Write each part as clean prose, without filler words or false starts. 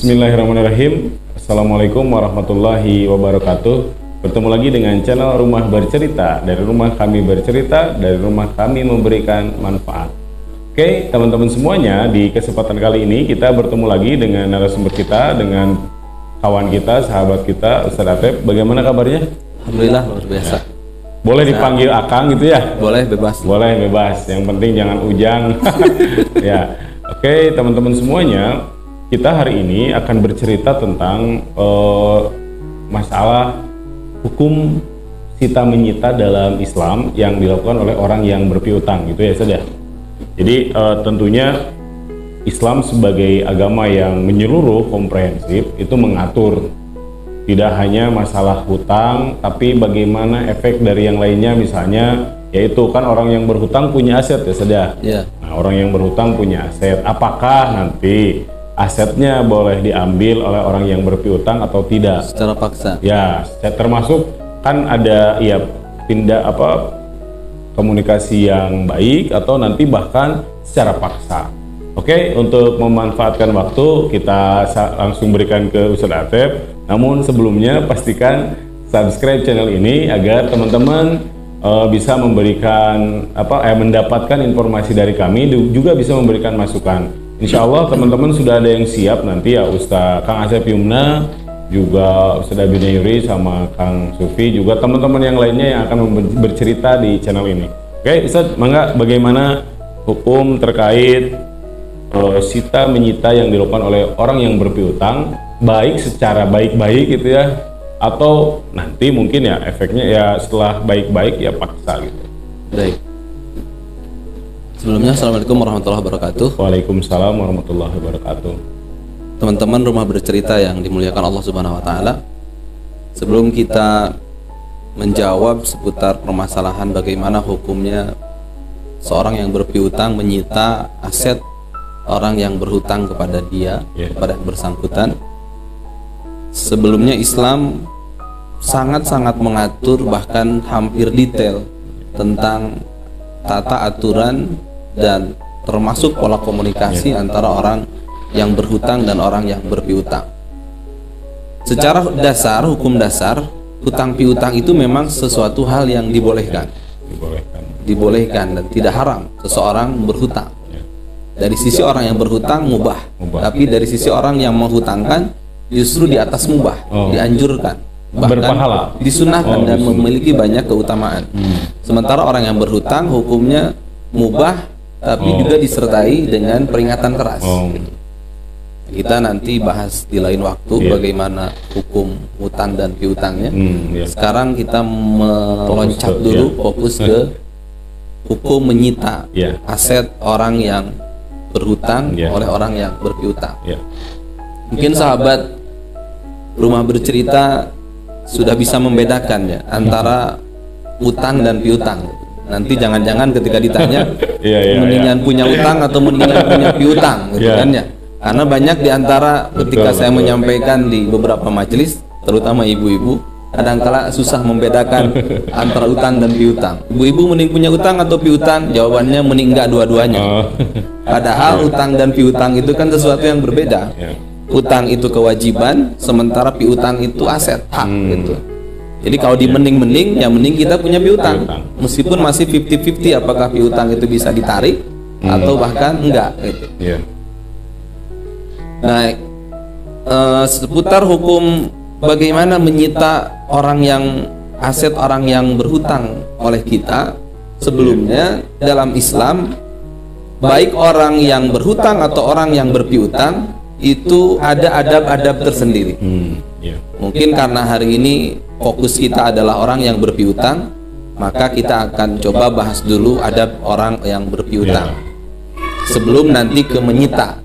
Bismillahirrahmanirrahim. Assalamualaikum warahmatullahi wabarakatuh. Bertemu lagi dengan channel Rumah Bercerita. Dari rumah kami bercerita, dari rumah kami memberikan manfaat. Oke, teman-teman semuanya, di kesempatan kali ini kita bertemu lagi dengan narasumber kita, dengan kawan kita, sahabat kita, Ustaz Atep. Bagaimana kabarnya? Alhamdulillah, luar biasa. Boleh dipanggil Akang gitu ya? Boleh, bebas. Boleh, bebas. Yang penting jangan ujang. Ya. Oke, teman-teman semuanya, kita hari ini akan bercerita tentang masalah hukum sita menyita dalam Islam yang dilakukan oleh orang yang berpiutang, gitu ya saja. Jadi tentunya Islam sebagai agama yang menyeluruh, komprehensif, itu mengatur tidak hanya masalah hutang, tapi bagaimana efek dari yang lainnya, misalnya yaitu kan orang yang berhutang punya aset ya saja. Yeah. Nah, orang yang berhutang punya aset, apakah nanti asetnya boleh diambil oleh orang yang berpiutang atau tidak? Secara paksa. Ya, termasuk kan ada ya komunikasi yang baik atau nanti bahkan secara paksa. Oke, untuk memanfaatkan waktu kita langsung berikan ke Ustaz Atep. Namun sebelumnya pastikan subscribe channel ini agar teman-teman bisa memberikan mendapatkan informasi dari kami, juga bisa memberikan masukan. Insya Allah teman-teman sudah ada yang siap nanti ya, Ustaz Kang Asep Yumna, juga Ustaz Abina Yuri sama Kang Sufi, juga teman-teman yang lainnya yang akan bercerita di channel ini. Oke Ustaz, mangga bagaimana hukum terkait sita menyita yang dilakukan oleh orang yang berpiutang, baik secara baik-baik gitu ya, atau nanti mungkin ya efeknya ya setelah baik-baik ya paksa gitu. Baik. Sebelumnya Assalamualaikum warahmatullahi wabarakatuh. Waalaikumsalam warahmatullahi wabarakatuh. Teman-teman Rumah Bercerita yang dimuliakan Allah Subhanahu wa taala. Sebelum kita menjawab seputar permasalahan bagaimana hukumnya seorang yang berpiutang menyita aset orang yang berhutang kepada dia, kepada yang bersangkutan. Sebelumnya Islam sangat-sangat mengatur, bahkan hampir detail tentang tata aturan dan termasuk pola komunikasi antara orang yang berhutang dan orang yang berpiutang. Secara dasar, hukum dasar, hutang piutang itu memang sesuatu hal yang dibolehkan. Dibolehkan dan tidak haram seseorang berhutang. Dari sisi orang yang berhutang mubah. Tapi dari sisi orang yang menghutangkan justru di atas mubah, dianjurkan, bahkan berpahala, disunahkan dan memiliki banyak keutamaan. Sementara orang yang berhutang hukumnya mubah, tapi juga disertai dengan peringatan keras. Kita nanti bahas di lain waktu bagaimana hukum hutang dan piutangnya. Sekarang kita meloncat dulu, fokus ke hukum menyita aset orang yang berhutang oleh orang yang berpiutang. Mungkin sahabat Rumah Bercerita sudah bisa membedakan ya antara utang dan piutang. Nanti jangan-jangan ketika ditanya mendingan punya utang atau mendingan punya piutang gitu kan ya. Karena banyak diantara ketika saya menyampaikan di beberapa majelis, terutama ibu-ibu, kadangkala susah membedakan antara utang dan piutang. Ibu-ibu mending punya utang atau piutang? Jawabannya mending enggak dua-duanya. Padahal utang dan piutang itu kan sesuatu yang berbeda. Utang itu kewajiban, sementara piutang itu aset, hak gitu. Jadi kalau di mending-mending, ya mending kita punya piutang. Meskipun masih 50-50 apakah piutang itu bisa ditarik atau bahkan enggak gitu. Nah, seputar hukum bagaimana menyita orang yang aset orang yang berhutang oleh kita, sebelumnya dalam Islam baik orang yang berhutang atau orang yang berpiutang itu ada adab-adab tersendiri. Mungkin karena hari ini fokus kita adalah orang yang berpiutang, maka kita akan coba bahas dulu adab orang yang berpiutang sebelum nanti ke menyita.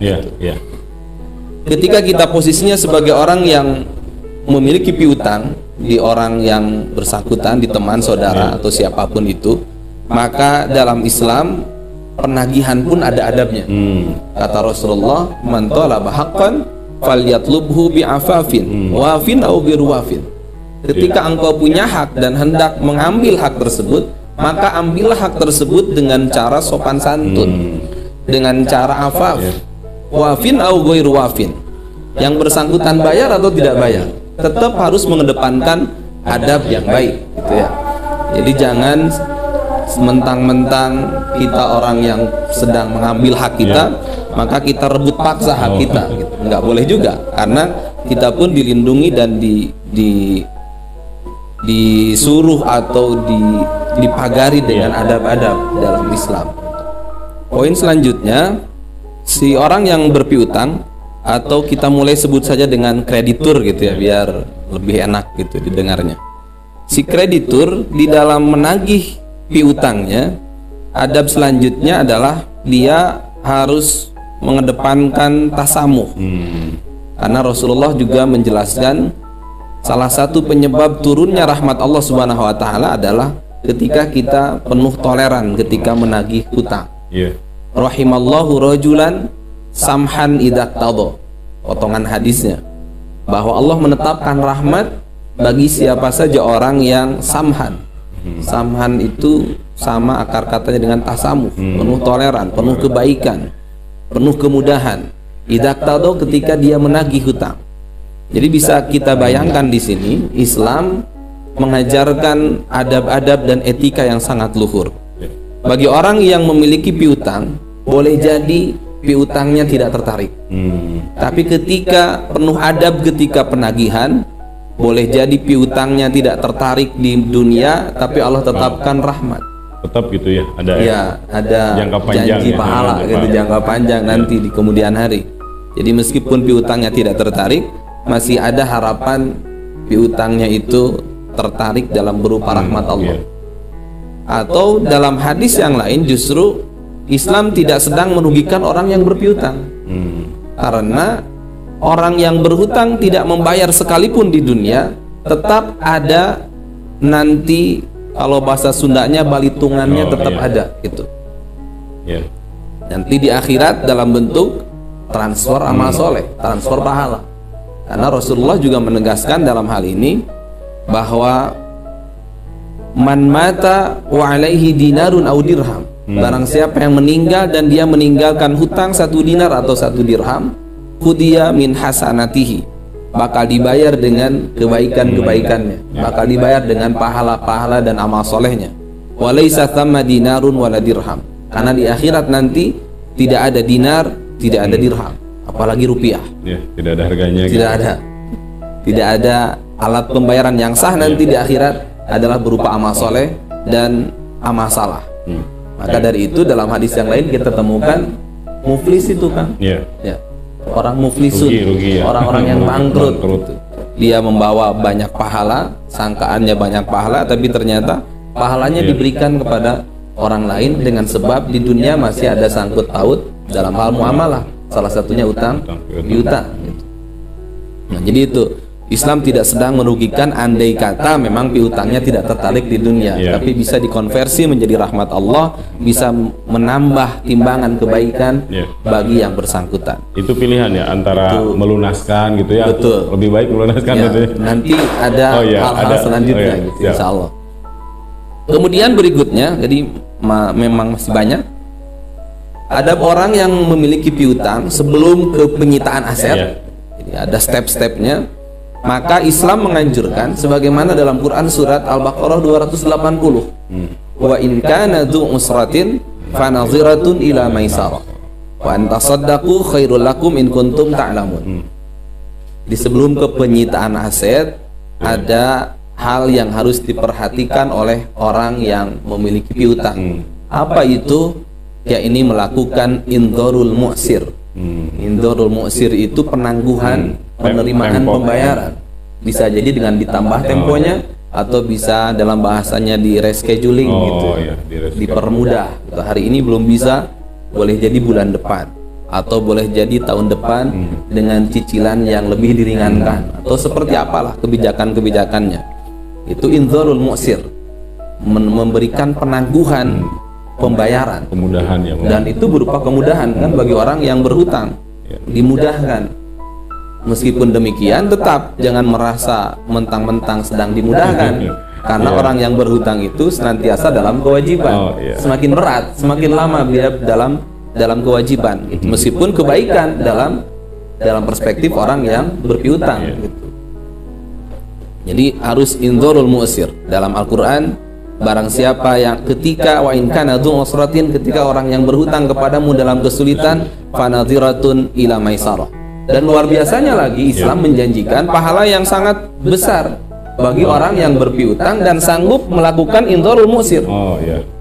Ketika kita posisinya sebagai orang yang memiliki piutang di orang yang bersangkutan, di teman, saudara atau siapapun itu, maka dalam Islam penagihan pun ada adabnya. Kata Rasulullah, man talaba haqqan falyatlubhu bi'afafin wafin au birwafin. Ketika engkau punya hak dan hendak mengambil hak tersebut, maka ambillah hak tersebut dengan cara sopan santun, dengan cara afaf, wafin au ghairu wafin. yang bersangkutan bayar atau tidak bayar, tetap harus mengedepankan adab yang baik, gitu ya. Jadi jangan mentang-mentang kita orang yang sedang mengambil hak kita, maka kita rebut paksa hak kita, gitu. Nggak boleh juga, karena kita pun dilindungi dan disuruh atau dipagari dengan adab-adab dalam Islam. Poin selanjutnya, si orang yang berpiutang, atau kita mulai sebut saja dengan kreditur gitu ya, biar lebih enak gitu didengarnya. Si kreditur di dalam menagih piutangnya, adab selanjutnya adalah dia harus mengedepankan tasamuh. Karena Rasulullah juga menjelaskan salah satu penyebab turunnya rahmat Allah Subhanahu wa taala adalah ketika kita penuh toleran ketika menagih hutang. Rahimallahu rajulan samhan idak tado. Potongan hadisnya bahwa Allah menetapkan rahmat bagi siapa saja orang yang samhan. Samhan itu sama akar katanya dengan tasamuh, penuh toleran, penuh kebaikan, penuh kemudahan. Idak tado ketika dia menagih hutang. Jadi bisa kita bayangkan di sini Islam mengajarkan adab-adab dan etika yang sangat luhur. Bagi orang yang memiliki piutang, boleh jadi piutangnya tidak tertarik. Tapi ketika penuh adab ketika penagihan, boleh jadi piutangnya tidak tertarik di dunia, tapi Allah tetapkan rahmat. Tetap gitu ya, ada jangka panjang, janji pahala gitu, jangka panjang nanti di kemudian hari. Jadi meskipun piutangnya tidak tertarik, masih ada harapan piutangnya itu tertarik dalam berupa rahmat Allah. Atau dalam hadis yang lain justru Islam tidak sedang merugikan orang yang berpiutang, karena orang yang berhutang tidak membayar sekalipun di dunia, tetap ada nanti, kalau bahasa Sundanya balitungannya tetap ada gitu. Nanti di akhirat dalam bentuk transfer amal soleh, transfer pahala. Karena Rasulullah juga menegaskan dalam hal ini bahwa man mata wa alaihi dinarun au dirham, barang siapa yang meninggal dan dia meninggalkan hutang 1 dinar atau 1 dirham, hudiya min hasanatihi, bakal dibayar dengan kebaikan-kebaikannya, bakal dibayar dengan pahala-pahala dan amal solehnya. Walaysa thamma dinarun wala dirham, karena di akhirat nanti tidak ada dinar, tidak ada dirham, apalagi rupiah. Tidak ada harganya. Tidak ada alat pembayaran yang sah nanti di akhirat adalah berupa amal soleh dan amal salah. Maka dari itu dalam hadis yang lain kita temukan muflis itu kan, orang muflisun, rugi, orang-orang yang bangkrut. Dia membawa banyak pahala, sangkaannya banyak pahala, tapi ternyata pahalanya diberikan kepada orang lain dengan sebab di dunia masih ada sangkut paut dalam hal muamalah, salah satunya utang piutang. Nah, jadi itu Islam tidak sedang merugikan andai kata memang piutangnya tidak tertarik di dunia, tapi bisa dikonversi menjadi rahmat Allah, bisa menambah timbangan kebaikan bagi yang bersangkutan. Itu pilihan ya, antara melunaskan gitu ya. Betul. Lebih baik melunaskan gitu ya. Nanti ada hal-hal selanjutnya gitu, insya Allah. Kemudian berikutnya, jadi memang masih banyak. Ada orang yang memiliki piutang sebelum ke penyitaan aset. Jadi ada step-stepnya. Maka Islam menganjurkan sebagaimana dalam Quran surat Al-Baqarah 280. Wa in kana dzu usratin fanadhiratun ila maisarah wa an tasaddaqu khairul lakum in kuntum ta'lamun. Di sebelum ke penyitaan aset ada hal yang harus diperhatikan oleh orang yang memiliki piutang. Apa itu? Ya, ini melakukan indharul mu'sir. Indharul mu'sir itu penangguhan penerimaan pembayaran. Bisa jadi dengan ditambah temponya, atau bisa dalam bahasanya di rescheduling gitu, dipermudah gitu. Hari ini belum bisa, boleh jadi bulan depan, atau boleh jadi tahun depan dengan cicilan yang lebih diringankan, atau seperti apalah kebijakan-kebijakannya. Itu indharul mu'sir, memberikan penangguhan pembayaran, kemudahan ya, dan itu berupa kemudahan kan bagi orang yang berhutang, dimudahkan. Meskipun demikian, tetap jangan merasa mentang-mentang sedang dimudahkan, karena orang yang berhutang itu senantiasa dalam kewajiban. Semakin berat, semakin lama dia dalam kewajiban. Meskipun kebaikan dalam dalam perspektif orang yang berpiutang gitu. Jadi harus indhurul mu'sir. Dalam Al-Qur'an, barang siapa yang ketika wa in kana dzu usratin, ketika orang yang berhutang kepadamu dalam kesulitan, fanadhiratun ila maisarah. Dan luar biasanya lagi Islam menjanjikan pahala yang sangat besar bagi orang yang berpiutang dan sanggup melakukan indhurul mu'sir.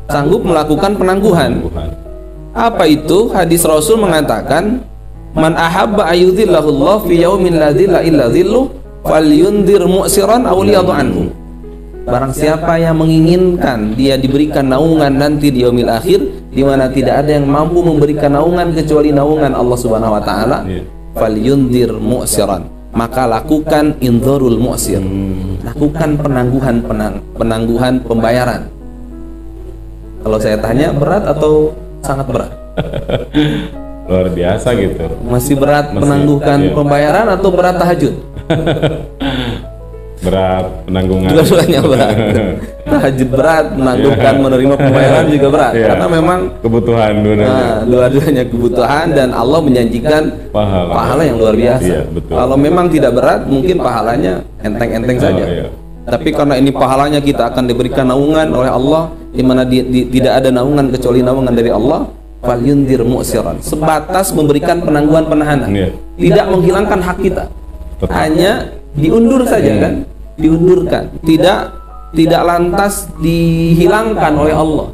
Sanggup melakukan penangguhan. Apa itu? Hadis Rasul mengatakan, man ahabba ayyudhillahu Allah fi yaumin la dhilla illa dhilluh falyundhir mu'siran aw liyadhu anhu. Barang siapa yang menginginkan dia diberikan naungan nanti di yaumil akhir, di mana tidak ada yang mampu memberikan naungan kecuali naungan Allah Subhanahu wa taala, falyundhir mu'siran, maka lakukan indhurul mu'sir. Lakukan penangguhan pembayaran. Kalau saya tanya, berat atau sangat berat? Luar biasa gitu. Masih berat menangguhkan pembayaran atau berat tahajud? Berat penanggungan. Dua-duanya berat. Tahajud berat, menangguhkan menerima pembayaran juga berat. Karena memang kebutuhan dua-duanya kebutuhan, dan Allah menjanjikan pahala yang luar biasa. Kalau memang tidak berat, mungkin pahalanya enteng-enteng saja. Tapi karena ini pahalanya, kita akan diberikan naungan oleh Allah, di mana tidak ada naungan kecuali naungan dari Allah. Falyundhir mu'siran, sebatas memberikan penangguhan penahanan, tidak menghilangkan hak kita, hanya diundur saja kan, diundurkan, tidak lantas dihilangkan oleh Allah,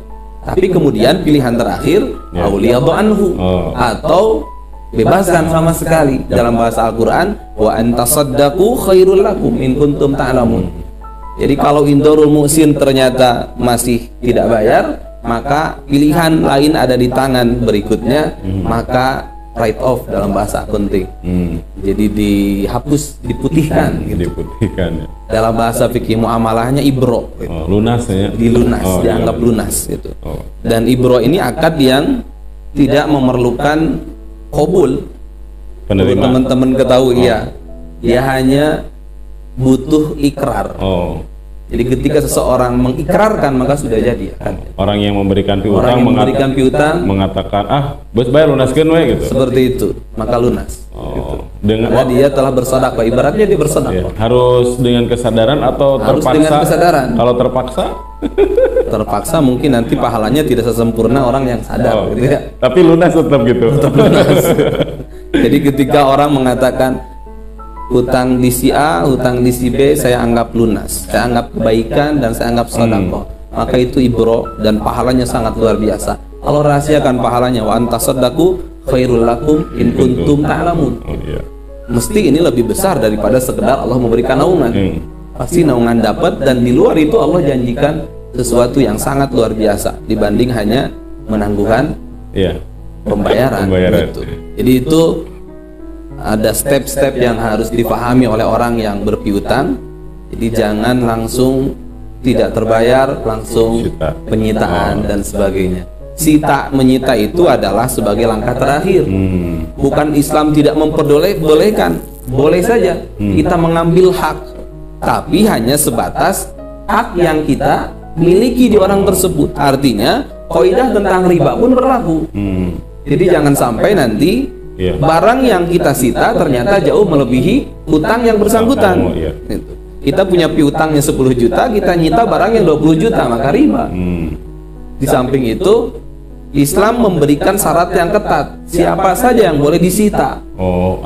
tapi kemudian pilihan terakhir auliyadhu anhu, atau bebaskan sama sekali. Dalam bahasa Al-Quran, wa antasaddaqu khairul lakum in kuntum ta'lamun. Jadi kalau indhurul mu'sir ternyata masih tidak bayar, maka pilihan lain ada di tangan berikutnya, maka write off dalam bahasa akunting. Jadi dihapus, diputihkan gitu. Diputihkan. Dalam bahasa fikih muamalahnya ibro gitu. Lunas ya. Dilunas, dianggap lunas gitu. Dan ibro ini akad yang tidak memerlukan qabul. Teman-teman ketahui ya. Dia hanya butuh ikrar. Jadi ketika seseorang mengikrarkan, maka sudah jadi kan? Orang yang memberikan piutang, mengatakan, bos bayar lunaskeun we gitu. Seperti itu, maka lunas. Gitu. Karena dia telah bersedekah, ibaratnya dia bersedekah. Harus dengan kesadaran atau harus terpaksa? Dengan kesadaran. Kalau terpaksa? Terpaksa mungkin nanti pahalanya tidak sesempurna orang yang sadar gitu ya. Tapi lunas tetap gitu. Tetap lunas. Jadi ketika orang mengatakan hutang di si A, hutang di si B, saya anggap lunas, saya anggap kebaikan, dan saya anggap sedekah, maka itu ibro, dan pahalanya sangat luar biasa. Allah rahasiakan pahalanya, wa antasaddaqu khairul lakum in kuntum ta'lamun. Mesti ini lebih besar daripada sekedar Allah memberikan naungan. Pasti naungan dapat, dan di luar itu Allah janjikan sesuatu yang sangat luar biasa dibanding hanya menangguhan pembayaran. Gitu. Jadi itu ada step-step yang harus difahami oleh orang yang berpiutang. Jadi jangan langsung tidak terbayar, langsung penyitaan dan sebagainya. Sita menyita itu adalah sebagai langkah terakhir. Bukan Islam tidak memperbolehkan, boleh saja kita mengambil hak, tapi hanya sebatas hak yang kita miliki di orang tersebut. Artinya kaidah tentang riba pun berlaku. Jadi jangan sampai nanti barang yang kita sita ternyata jauh melebihi hutang yang bersangkutan. Kita punya piutangnya 10 juta, kita nyita barang yang 20 juta, maka riba. Di samping itu, Islam memberikan syarat yang ketat. Siapa saja yang boleh disita.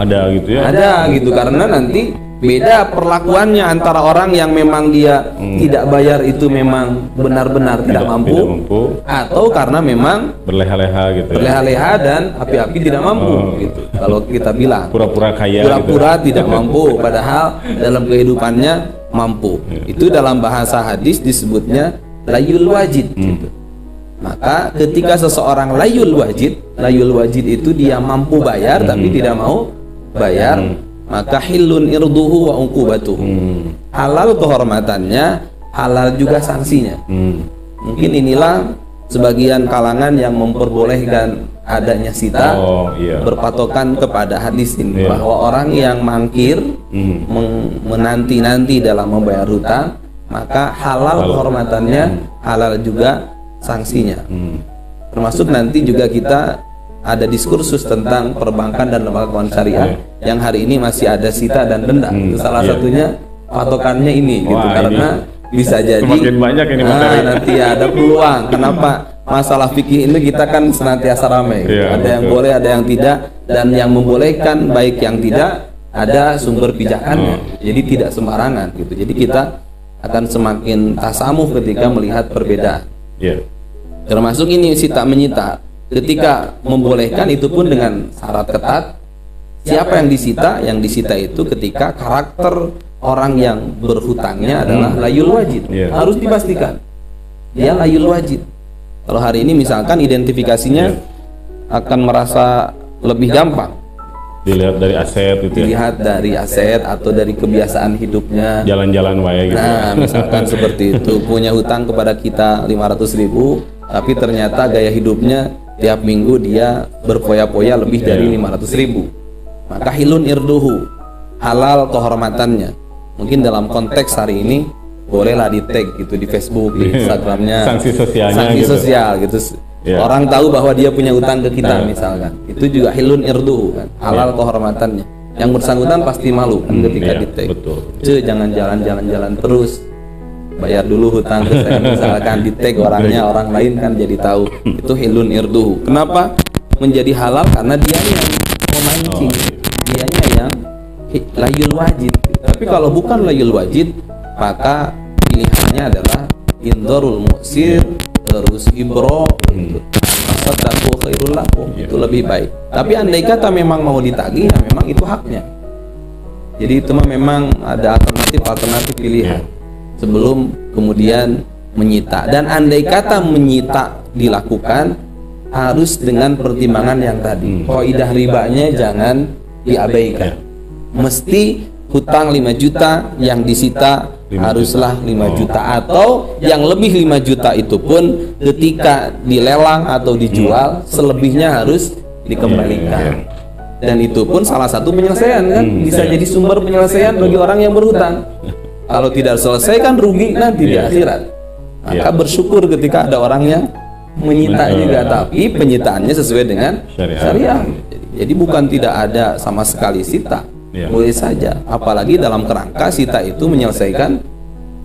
Ada gitu ya? Ada gitu, karena nanti beda perlakuannya antara orang yang memang dia tidak bayar itu memang benar-benar tidak mampu, atau karena memang berleha-leha gitu. Berleha-leha dan api-api tidak mampu gitu. Kalau kita bilang pura-pura kaya, pura-pura tidak mampu, padahal dalam kehidupannya mampu. Itu dalam bahasa hadis disebutnya layul wajid gitu. Maka ketika seseorang layul wajid itu dia mampu bayar tapi tidak mau bayar, maka hilun irduhu wa uqubatuhu. Halal kehormatannya, halal juga sanksinya. Mungkin inilah sebagian kalangan yang memperbolehkan adanya sita, berpatokan kepada hadis ini, bahwa orang yang mangkir, menanti-nanti dalam membayar hutang, maka halal kehormatannya, halal juga sanksinya. Termasuk nanti juga kita ada diskursus tentang perbankan dan lembaga keuangan syariah yang hari ini masih ada sita dan denda. Itu salah satunya patokannya ini gitu. Karena bisa jadi semakin banyak ini materi. nanti ada peluang. Kenapa? Masalah fikih ini kita kan senantiasa ramai gitu. Ada yang boleh, ada yang tidak, dan yang membolehkan baik yang tidak ada sumber pijakannya. Jadi tidak sembarangan gitu. Jadi kita akan semakin tasamuh ketika melihat perbedaan. Termasuk ini sita menyita. Ketika membolehkan itu pun dengan syarat ketat. Siapa yang disita? Yang disita itu ketika karakter orang yang berhutangnya adalah layul wajid. Harus dipastikan dia layul wajid. Kalau hari ini misalkan identifikasinya akan merasa lebih gampang. Dilihat dari aset gitu. Dilihat dari aset atau dari kebiasaan hidupnya. Jalan-jalan wae gitu. Nah, misalkan seperti itu, punya hutang kepada kita 500.000, tapi ternyata gaya hidupnya tiap minggu dia berpoya-poya lebih dari 500.000. Maka hilun irduhu, halal kehormatannya. Mungkin dalam konteks hari ini bolehlah di tag gitu di Facebook, di Instagramnya, sanksi sosialnya, sanksi gitu. sosial gitu. Orang tahu bahwa dia punya utang ke kita misalkan. Itu juga hilun irduhu kan, halal kehormatannya. Yang bersangkutan pasti malu kan ketika di tag. Jangan jalan-jalan terus. Bayar dulu hutang ke saya misalkan di tag orangnya, orang lain kan jadi tahu. Itu hilun irduhu. Kenapa menjadi halal? Karena dia yang memancing. Dianya yang layul wajid. Tapi kalau bukan layul wajid, maka pilihannya adalah indorul muksir, terus ibro, masaddaku khairul lakum, itu lebih baik. Tapi andai kata memang mau ditagih, ya memang itu haknya. Jadi itu memang ada alternatif pilihan sebelum kemudian menyita. Dan andai kata menyita dilakukan harus dengan pertimbangan yang tadi. Kaidah ribanya jangan diabaikan. Mesti hutang 5 juta yang disita haruslah 5 juta, atau yang lebih 5 juta itu pun ketika dilelang atau dijual selebihnya harus dikembalikan. Dan itu pun salah satu penyelesaian kan, bisa jadi sumber penyelesaian bagi orang yang berhutang. Kalau tidak selesai kan rugi nanti di akhirat. Maka bersyukur ketika ada orang yang menyita juga, tapi penyitaannya sesuai dengan syariah. Jadi bukan tidak ada sama sekali sita. Boleh saja, apalagi dalam kerangka sita itu menyelesaikan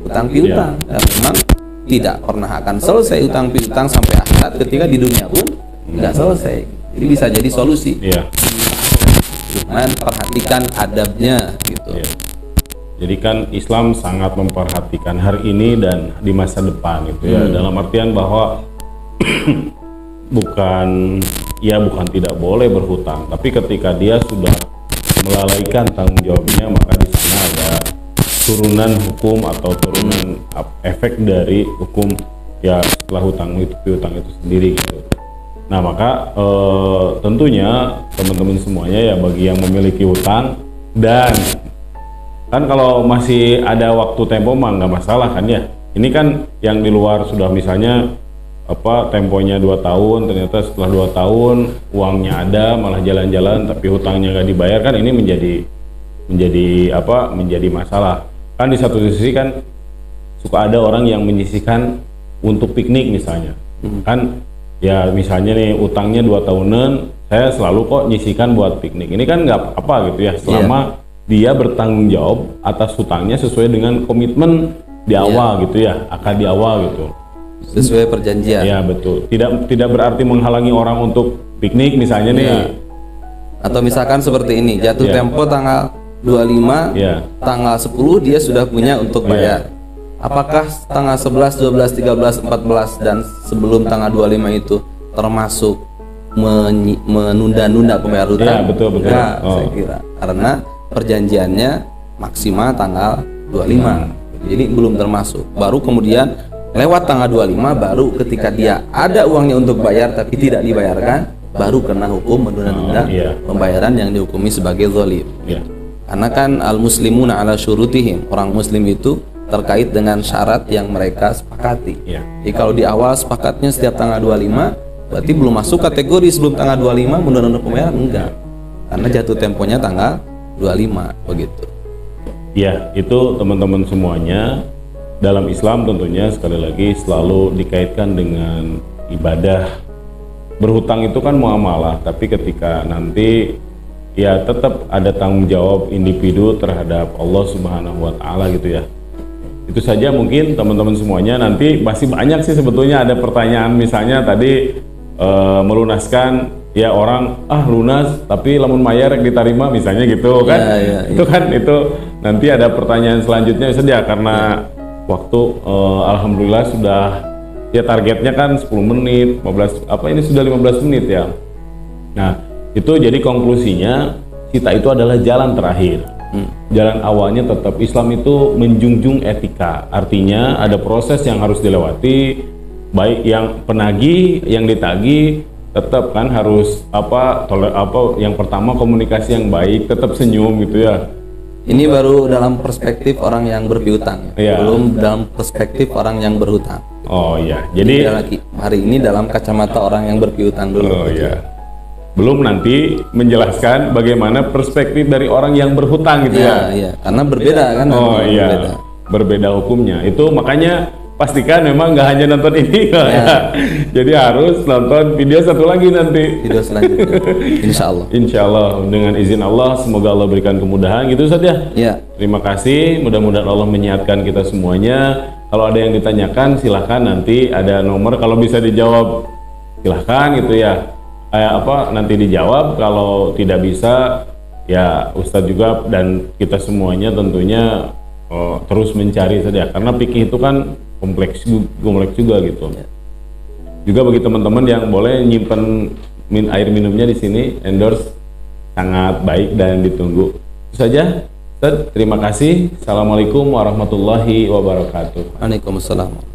utang piutang. Dan memang tidak pernah akan selesai utang piutang sampai akhirat, ketika di dunia pun nggak selesai. Jadi bisa jadi solusi. Cuman perhatikan adabnya gitu. Jadi kan Islam sangat memperhatikan hari ini dan di masa depan gitu ya. Dalam artian bahwa bukan tidak boleh berhutang, tapi ketika dia sudah melalaikan tanggung jawabnya, maka di sana ada turunan hukum atau turunan efek dari hukum ya setelah hutang itu sendiri gitu. Nah maka tentunya teman-teman semuanya ya, bagi yang memiliki hutang, dan kan kalau masih ada waktu tempo mah nggak masalah kan ya. Ini kan yang di luar sudah misalnya temponya 2 tahun, ternyata setelah 2 tahun uangnya ada malah jalan-jalan tapi hutangnya nggak dibayar, kan ini menjadi masalah. Kan di satu sisi kan suka ada orang yang menyisihkan untuk piknik misalnya. Kan ya misalnya nih utangnya 2 tahunan, saya selalu kok nyisihkan buat piknik. Ini kan nggak apa gitu ya, selama dia bertanggung jawab atas hutangnya sesuai dengan komitmen di awal gitu ya, akad di awal gitu. Sesuai perjanjian. Ya betul. Tidak berarti menghalangi orang untuk piknik misalnya nih. Atau misalkan seperti ini, jatuh tempo tanggal 25, tanggal 10 dia sudah punya untuk bayar. Apakah tanggal 11, 12, 13, 14 dan sebelum tanggal 25 itu termasuk menunda-nunda pembayaran hutang? Betul. Nah, saya kira karena perjanjiannya maksimal tanggal 25. Jadi belum termasuk. Baru kemudian lewat tanggal 25, baru ketika dia ada uangnya untuk bayar tapi tidak dibayarkan, baru kena hukum menunda-nunda pembayaran yang dihukumi sebagai zalim. Karena kan al-muslimuna ala syurutihim, orang muslim itu terkait dengan syarat yang mereka sepakati. Jadi kalau di awal sepakatnya setiap tanggal 25, berarti belum masuk kategori sebelum tanggal 25 menunda-nunda pembayaran, enggak. Karena jatuh temponya tanggal 25 begitu. Ya, itu teman-teman semuanya. Dalam Islam tentunya sekali lagi selalu dikaitkan dengan ibadah berhutang itu kan muamalah, tapi ketika nanti ya tetap ada tanggung jawab individu terhadap Allah Subhanahu wa taala gitu ya. Itu saja mungkin teman-teman semuanya. Nanti masih banyak sih sebetulnya ada pertanyaan, misalnya tadi melunaskan ya orang lunas tapi lamun mayar diterima misalnya gitu kan. Itu kan itu nanti ada pertanyaan selanjutnya saja karena waktu alhamdulillah sudah ya targetnya kan 10 menit, 15 ini sudah 15 menit ya. Nah, itu jadi konklusinya kita itu adalah jalan terakhir. Jalan awalnya tetap Islam itu menjunjung etika, artinya ada proses yang harus dilewati, baik yang penagih, yang ditagih tetap kan harus yang pertama komunikasi yang baik, tetap senyum gitu ya. Ini baru dalam perspektif orang yang berpiutang, belum dalam perspektif orang yang berhutang. Oh iya, jadi hari ini dalam kacamata orang yang berpiutang dulu. Oh iya. Belum nanti menjelaskan bagaimana perspektif dari orang yang berhutang gitu ya. Iya, karena berbeda kan. Oh iya, berbeda hukumnya. Itu makanya pastikan memang nggak hanya nonton ini ya. Jadi harus nonton video satu lagi nanti. Video selanjutnya. Insya Allah. Insya Allah dengan izin Allah, semoga Allah berikan kemudahan gitu saja. Ya. Terima kasih. Mudah-mudahan Allah menyehatkan kita semuanya. Kalau ada yang ditanyakan silahkan, nanti ada nomor, kalau bisa dijawab silahkan gitu ya. Nanti dijawab, kalau tidak bisa ya Ustadz juga dan kita semuanya tentunya terus mencari saja, karena fikih itu kan kompleks juga gitu. Juga bagi teman-teman yang boleh nyimpen air minumnya di sini, endorse sangat baik dan ditunggu. Itu saja Ustadz, terima kasih. Assalamualaikum warahmatullahi wabarakatuh. Waalaikumsalam.